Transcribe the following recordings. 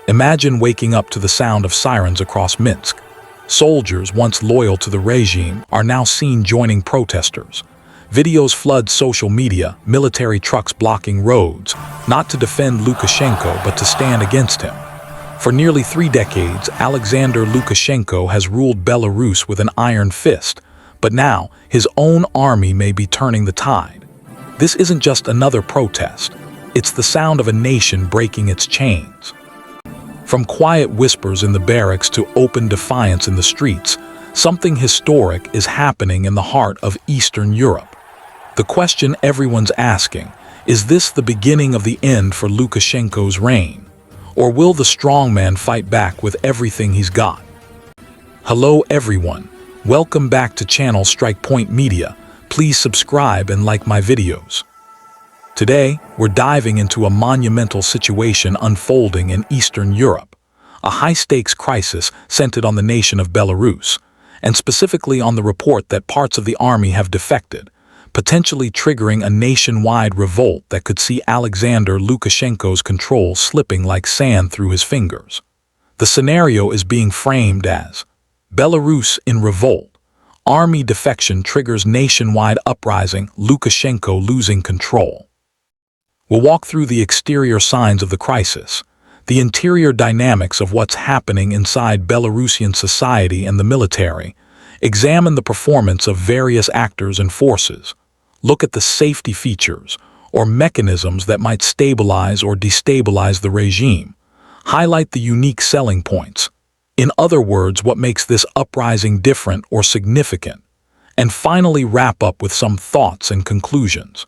Imagine waking up to the sound of sirens across Minsk. Soldiers, once loyal to the regime, are now seen joining protesters. Videos flood social media, military trucks blocking roads, not to defend Lukashenko but to stand against him. For nearly 3 decades, Alexander Lukashenko has ruled Belarus with an iron fist, but now his own army may be turning the tide. This isn't just another protest. It's the sound of a nation breaking its chains. From quiet whispers in the barracks to open defiance in the streets, something historic is happening in the heart of Eastern Europe. The question everyone's asking, is this the beginning of the end for Lukashenko's reign? Or will the strongman fight back with everything he's got? Hello everyone, welcome back to channel Strike Point Media. Please subscribe and like my videos. Today, we're diving into a monumental situation unfolding in Eastern Europe, a high-stakes crisis centered on the nation of Belarus, and specifically on the report that parts of the army have defected, potentially triggering a nationwide revolt that could see Alexander Lukashenko's control slipping like sand through his fingers. The scenario is being framed as Belarus in revolt, army defection triggers nationwide uprising, Lukashenko losing control. We'll walk through the exterior signs of the crisis, the interior dynamics of what's happening inside Belarusian society and the military, examine the performance of various actors and forces, look at the safety features or mechanisms that might stabilize or destabilize the regime, highlight the unique selling points, in other words, what makes this uprising different or significant, and finally wrap up with some thoughts and conclusions.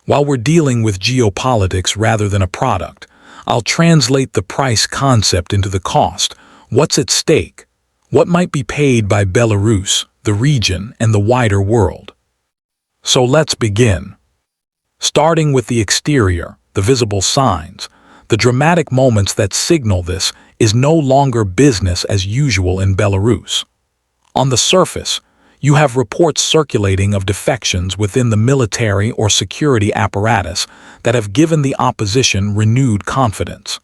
While we're dealing with geopolitics rather than a product, I'll translate the price concept into the cost. What's at stake? What might be paid by Belarus, the region, and the wider world? So let's begin. Starting with the exterior, the visible signs, the dramatic moments that signal this is no longer business as usual in Belarus. On the surface, you have reports circulating of defections within the military or security apparatus that have given the opposition renewed confidence.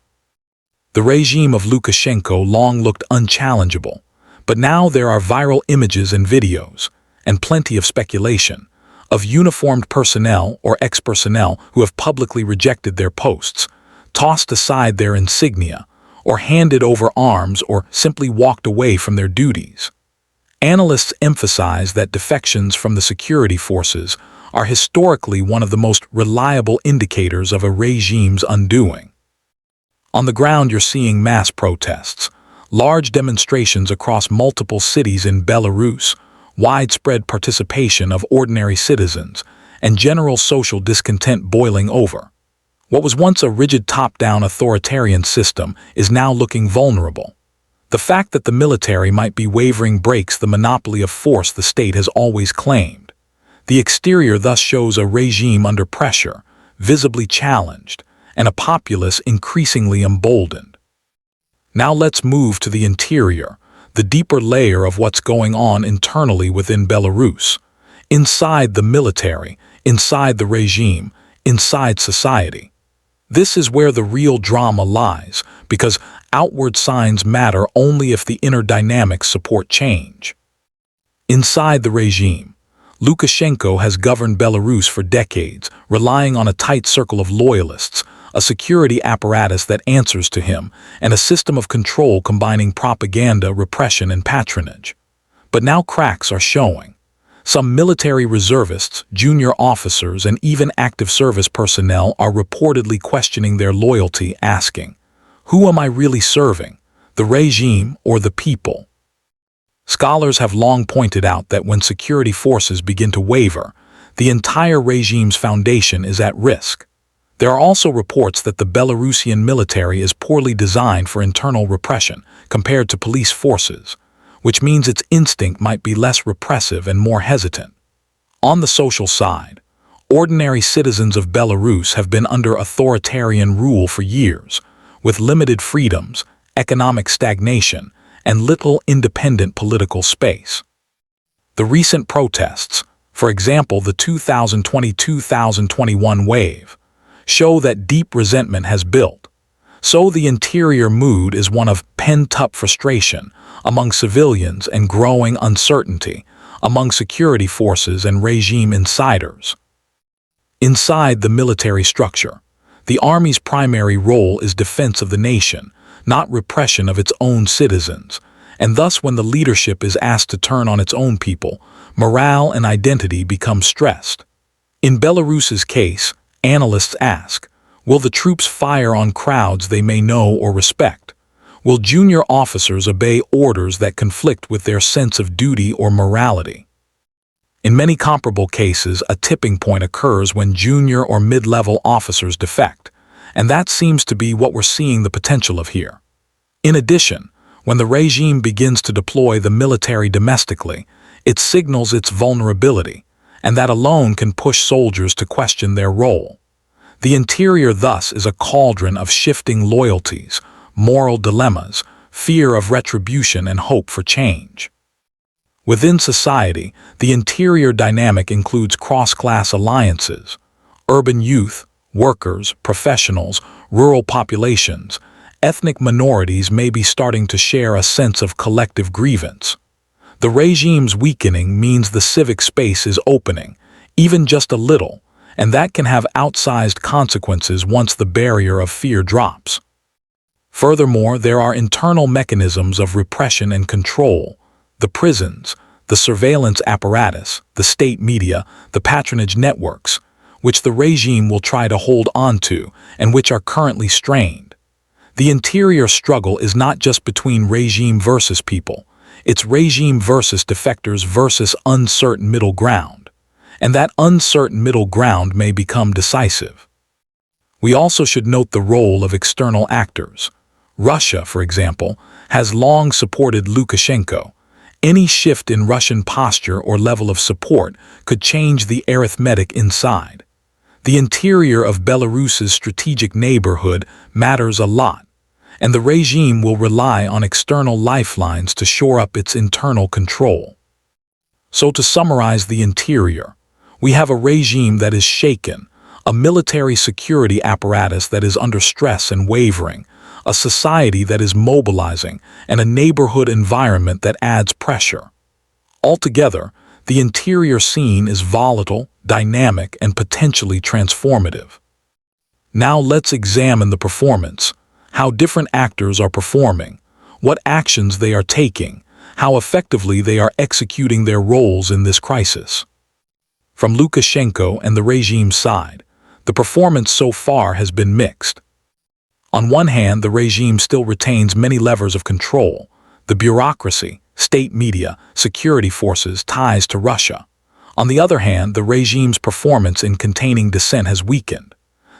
The regime of Lukashenko long looked unchallengeable, but now there are viral images and videos, and plenty of speculation, of uniformed personnel or ex-personnel who have publicly rejected their posts, tossed aside their insignia, or handed over arms or simply walked away from their duties. Analysts emphasize that defections from the security forces are historically one of the most reliable indicators of a regime's undoing. On the ground, you're seeing mass protests, large demonstrations across multiple cities in Belarus, widespread participation of ordinary citizens, and general social discontent boiling over. What was once a rigid top-down authoritarian system is now looking vulnerable. The fact that the military might be wavering breaks the monopoly of force the state has always claimed. The exterior thus shows a regime under pressure, visibly challenged, and a populace increasingly emboldened. Now let's move to the interior, the deeper layer of what's going on internally within Belarus, inside the military, inside the regime, inside society. This is where the real drama lies, because outward signs matter only if the inner dynamics support change. Inside the regime, Lukashenko has governed Belarus for decades, relying on a tight circle of loyalists, a security apparatus that answers to him, and a system of control combining propaganda, repression, and patronage. But now cracks are showing. Some military reservists, junior officers, and even active service personnel are reportedly questioning their loyalty, asking, "Who am I really serving, the regime or the people?" Scholars have long pointed out that when security forces begin to waver, the entire regime's foundation is at risk. There are also reports that the Belarusian military is poorly designed for internal repression compared to police forces, which means its instinct might be less repressive and more hesitant. On the social side, ordinary citizens of Belarus have been under authoritarian rule for years, with limited freedoms, economic stagnation, and little independent political space. The recent protests, for example the 2020-2021 wave, show that deep resentment has built. So the interior mood is one of pent-up frustration among civilians and growing uncertainty among security forces and regime insiders. Inside the military structure, the army's primary role is defense of the nation, not repression of its own citizens, and thus when the leadership is asked to turn on its own people, morale and identity become stressed. In Belarus's case, analysts ask, will the troops fire on crowds they may know or respect? Will junior officers obey orders that conflict with their sense of duty or morality? In many comparable cases, a tipping point occurs when junior or mid-level officers defect, and that seems to be what we're seeing the potential of here. In addition, when the regime begins to deploy the military domestically, it signals its vulnerability, and that alone can push soldiers to question their role. The interior thus is a cauldron of shifting loyalties, moral dilemmas, fear of retribution and hope for change. Within society, the interior dynamic includes cross-class alliances. Urban youth, workers, professionals, rural populations, ethnic minorities may be starting to share a sense of collective grievance. The regime's weakening means the civic space is opening, even just a little, and that can have outsized consequences once the barrier of fear drops. Furthermore, there are internal mechanisms of repression and control: the prisons, the surveillance apparatus, the state media, the patronage networks, which the regime will try to hold on to and which are currently strained. The interior struggle is not just between regime versus people, it's regime versus defectors versus uncertain middle ground. And that uncertain middle ground may become decisive. We also should note the role of external actors. Russia, for example, has long supported Lukashenko. Any shift in Russian posture or level of support could change the arithmetic inside. The interior of Belarus's strategic neighborhood matters a lot, and the regime will rely on external lifelines to shore up its internal control. So to summarize the interior, we have a regime that is shaken, a military security apparatus that is under stress and wavering, a society that is mobilizing, and a neighborhood environment that adds pressure. Altogether, the interior scene is volatile, dynamic, and potentially transformative. Now let's examine the performance, how different actors are performing, what actions they are taking, how effectively they are executing their roles in this crisis. From Lukashenko and the regime's side, the performance so far has been mixed. On one hand, the regime still retains many levers of control: the bureaucracy, state media, security forces, ties to Russia. On the other hand, the regime's performance in containing dissent has weakened.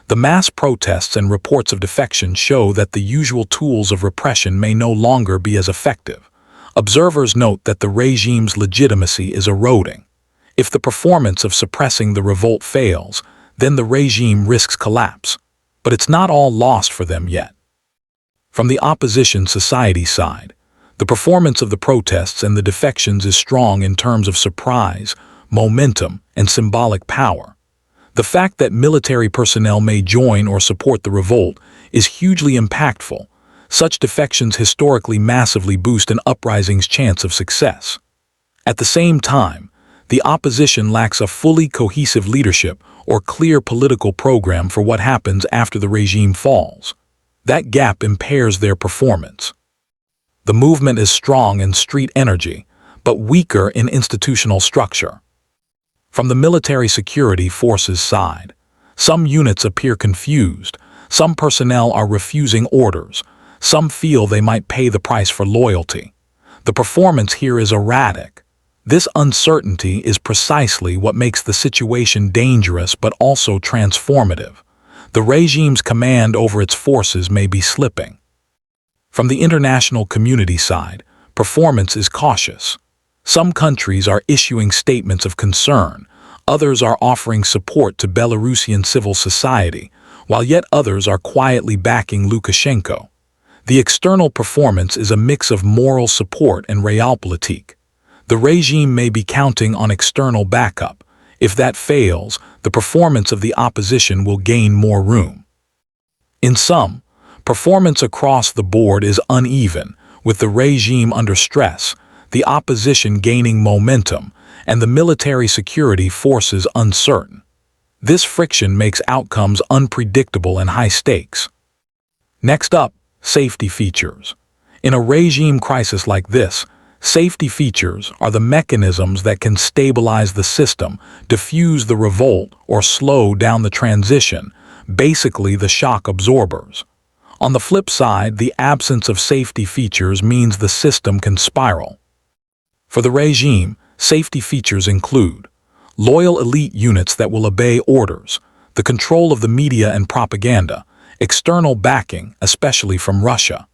The mass protests and reports of defection show that the usual tools of repression may no longer be as effective. Observers note that the regime's legitimacy is eroding. If the performance of suppressing the revolt fails, then the regime risks collapse. But it's not all lost for them yet. From the opposition society side, the performance of the protests and the defections is strong in terms of surprise, momentum, and symbolic power. The fact that military personnel may join or support the revolt is hugely impactful. Such defections historically massively boost an uprising's chance of success. At the same time, the opposition lacks a fully cohesive leadership or clear political program for what happens after the regime falls. That gap impairs their performance. The movement is strong in street energy, but weaker in institutional structure. From the military security forces side, some units appear confused, some personnel are refusing orders, some feel they might pay the price for loyalty. The performance here is erratic. This uncertainty is precisely what makes the situation dangerous but also transformative. The regime's command over its forces may be slipping. From the international community side, performance is cautious. Some countries are issuing statements of concern, others are offering support to Belarusian civil society, while yet others are quietly backing Lukashenko. The external performance is a mix of moral support and realpolitik. The regime may be counting on external backup. If that fails, the performance of the opposition will gain more room. In sum, Performance across the board is uneven, with the regime under stress, the opposition gaining momentum, and the military security forces uncertain. This friction makes outcomes unpredictable and high stakes. Next up, safety features. In a regime crisis like this, safety features are the mechanisms that can stabilize the system, diffuse the revolt, or slow down the transition, basically the shock absorbers. On the flip side, the absence of safety features means the system can spiral. For the regime, safety features include loyal elite units that will obey orders, the control of the media and propaganda, external backing, especially from Russia,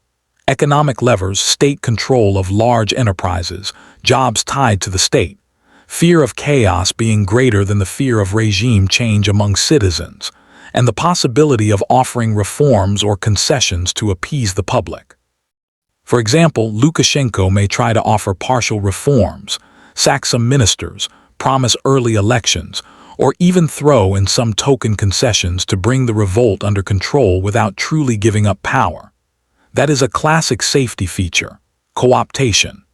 economic levers, state control of large enterprises, jobs tied to the state, fear of chaos being greater than the fear of regime change among citizens, and the possibility of offering reforms or concessions to appease the public. For example, Lukashenko may try to offer partial reforms, sack some ministers, promise early elections, or even throw in some token concessions to bring the revolt under control without truly giving up power. That is a classic safety feature, co-optation.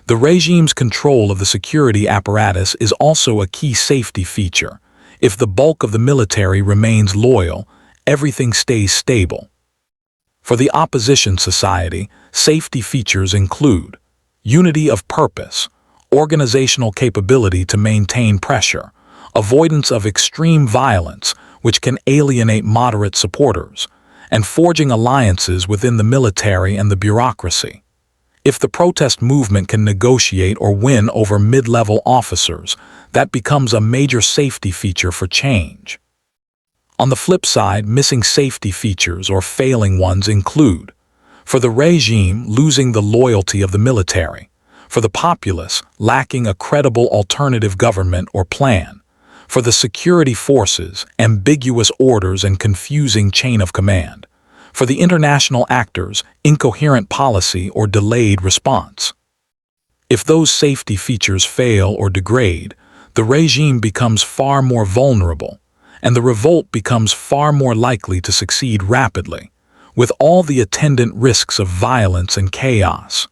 The regime's control of the security apparatus is also a key safety feature. If the bulk of the military remains loyal, everything stays stable. For the opposition society, safety features include unity of purpose, organizational capability to maintain pressure, avoidance of extreme violence, which can alienate moderate supporters, and forging alliances within the military and the bureaucracy. If the protest movement can negotiate or win over mid-level officers, that becomes a major safety feature for change. On the flip side, missing safety features or failing ones include, for the regime, losing the loyalty of the military, for the populace, lacking a credible alternative government or plan, for the security forces, ambiguous orders and confusing chain of command, for the international actors, incoherent policy or delayed response. If those safety features fail or degrade, the regime becomes far more vulnerable, and the revolt becomes far more likely to succeed rapidly, with all the attendant risks of violence and chaos.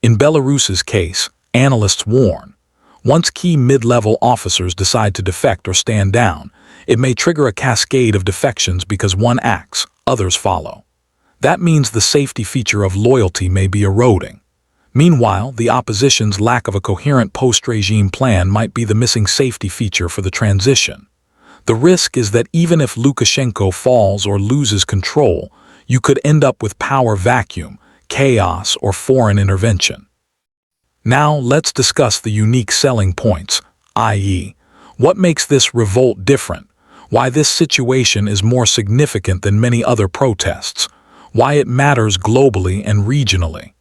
In Belarus's case, analysts warn, once key mid-level officers decide to defect or stand down, it may trigger a cascade of defections because one acts, others follow. That means the safety feature of loyalty may be eroding. Meanwhile, the opposition's lack of a coherent post-regime plan might be the missing safety feature for the transition. The risk is that even if Lukashenko falls or loses control, you could end up with power vacuum, chaos, or foreign intervention. Now let's discuss the unique selling points, i.e., what makes this revolt different, why this situation is more significant than many other protests, why it matters globally and regionally.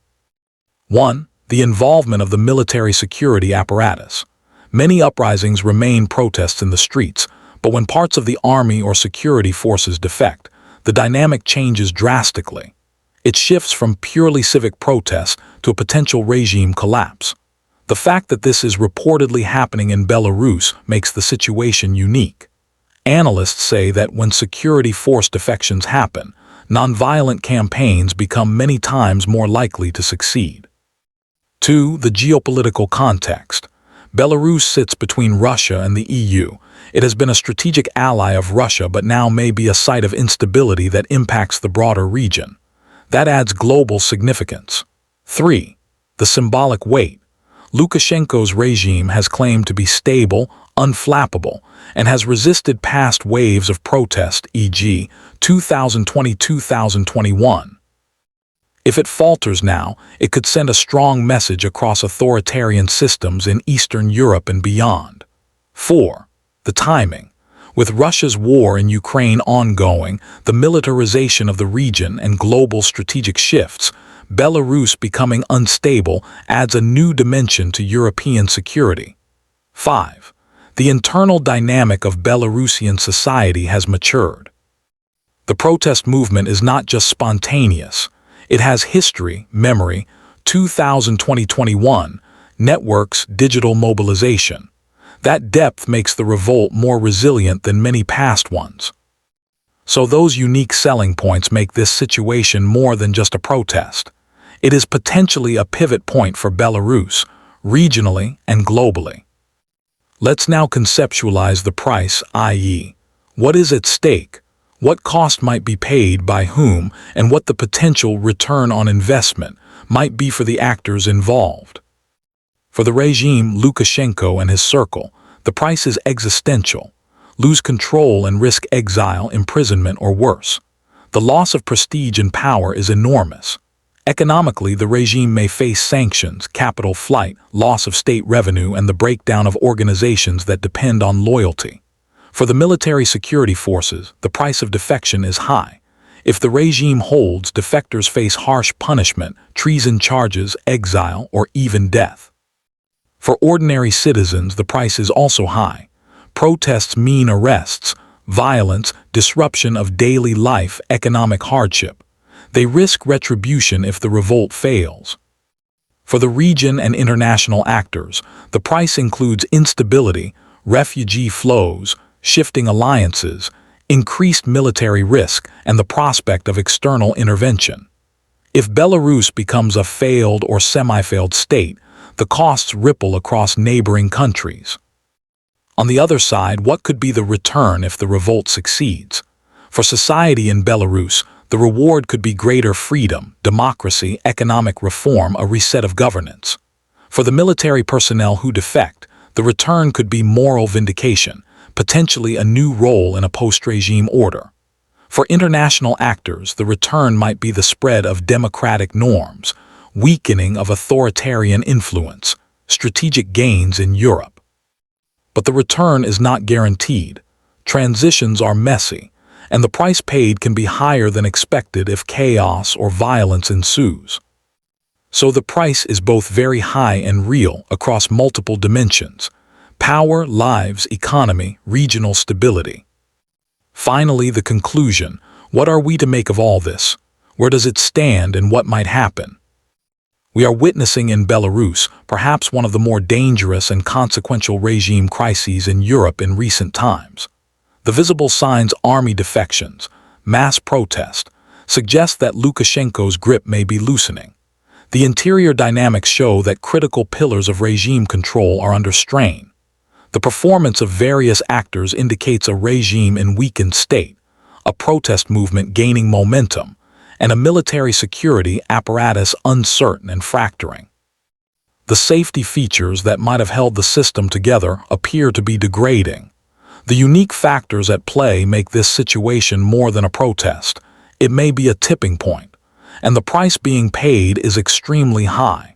1. The involvement of the military security apparatus. Many uprisings remain protests in the streets, but when parts of the army or security forces defect, the dynamic changes drastically. It shifts from purely civic protest to a potential regime collapse. The fact that this is reportedly happening in Belarus makes the situation unique. Analysts say that when security force defections happen, nonviolent campaigns become many times more likely to succeed. 2. The geopolitical context. Belarus sits between Russia and the EU. It has been a strategic ally of Russia but now may be a site of instability that impacts the broader region. That adds global significance. 3. The symbolic weight. Lukashenko's regime has claimed to be stable, unflappable, and has resisted past waves of protest, e.g., 2020-2021. If it falters now, it could send a strong message across authoritarian systems in Eastern Europe and beyond. 4. The timing. With Russia's war in Ukraine ongoing, the militarization of the region and global strategic shifts, Belarus becoming unstable adds a new dimension to European security. 5. The internal dynamic of Belarusian society has matured. The protest movement is not just spontaneous. It has history, memory, 2020-2021, networks, digital mobilization. That depth makes the revolt more resilient than many past ones. So those unique selling points make this situation more than just a protest. It is potentially a pivot point for Belarus, regionally and globally. Let's now conceptualize the price, i.e., what is at stake, what cost might be paid by whom, and what the potential return on investment might be for the actors involved. For the regime, Lukashenko and his circle, the price is existential. Lose control and risk exile, imprisonment, or worse. The loss of prestige and power is enormous. Economically, the regime may face sanctions, capital flight, loss of state revenue, and the breakdown of organizations that depend on loyalty. For the military security forces, the price of defection is high. If the regime holds, defectors face harsh punishment, treason charges, exile, or even death. For ordinary citizens, the price is also high. Protests mean arrests, violence, disruption of daily life, economic hardship. They risk retribution if the revolt fails. For the region and international actors, the price includes instability, refugee flows, shifting alliances, increased military risk, and the prospect of external intervention. If Belarus becomes a failed or semi-failed state, the costs ripple across neighboring countries. On the other side, what could be the return if the revolt succeeds? For society in Belarus, the reward could be greater freedom, democracy, economic reform, a reset of governance. For the military personnel who defect, the return could be moral vindication, potentially a new role in a post-regime order. For international actors, the return might be the spread of democratic norms, weakening of authoritarian influence, strategic gains in Europe. But the return is not guaranteed. Transitions are messy, and the price paid can be higher than expected if chaos or violence ensues. So the price is both very high and real across multiple dimensions: power, lives, economy, regional stability. Finally, the conclusion: what are we to make of all this? Where does it stand and what might happen? We are witnessing in Belarus perhaps one of the more dangerous and consequential regime crises in Europe in recent times. The visible signs, army defections, mass protest, suggest that Lukashenko's grip may be loosening. The interior dynamics show that critical pillars of regime control are under strain. The performance of various actors indicates a regime in weakened state, a protest movement gaining momentum, and a military security apparatus uncertain and fracturing. The safety features that might have held the system together appear to be degrading. The unique factors at play make this situation more than a protest. It may be a tipping point, and the price being paid is extremely high.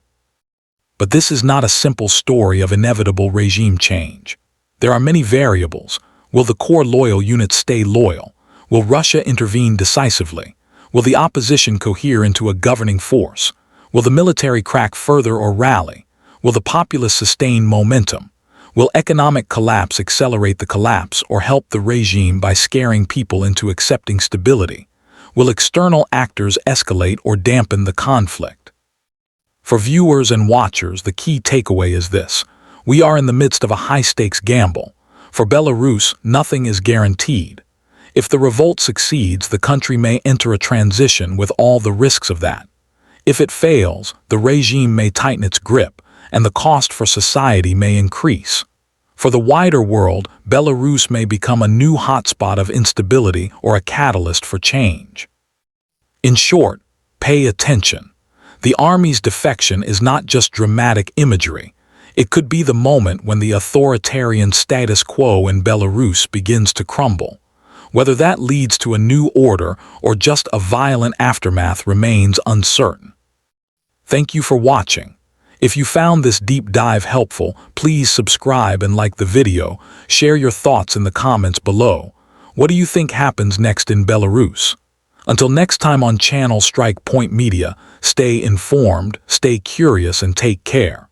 But this is not a simple story of inevitable regime change. There are many variables. Will the core loyal units stay loyal? Will Russia intervene decisively? Will the opposition cohere into a governing force? Will the military crack further or rally? Will the populace sustain momentum? Will economic collapse accelerate the collapse or help the regime by scaring people into accepting stability? Will external actors escalate or dampen the conflict? For viewers and watchers, the key takeaway is this: we are in the midst of a high-stakes gamble. For Belarus, nothing is guaranteed. If the revolt succeeds, the country may enter a transition with all the risks of that. If it fails, the regime may tighten its grip, and the cost for society may increase. For the wider world, Belarus may become a new hotspot of instability or a catalyst for change. In short, pay attention. The army's defection is not just dramatic imagery. It could be the moment when the authoritarian status quo in Belarus begins to crumble. Whether that leads to a new order or just a violent aftermath remains uncertain. Thank you for watching. If you found this deep dive helpful, please subscribe and like the video. Share your thoughts in the comments below. What do you think happens next in Belarus? Until next time on Channel Strike Point Media, stay informed, stay curious, and take care.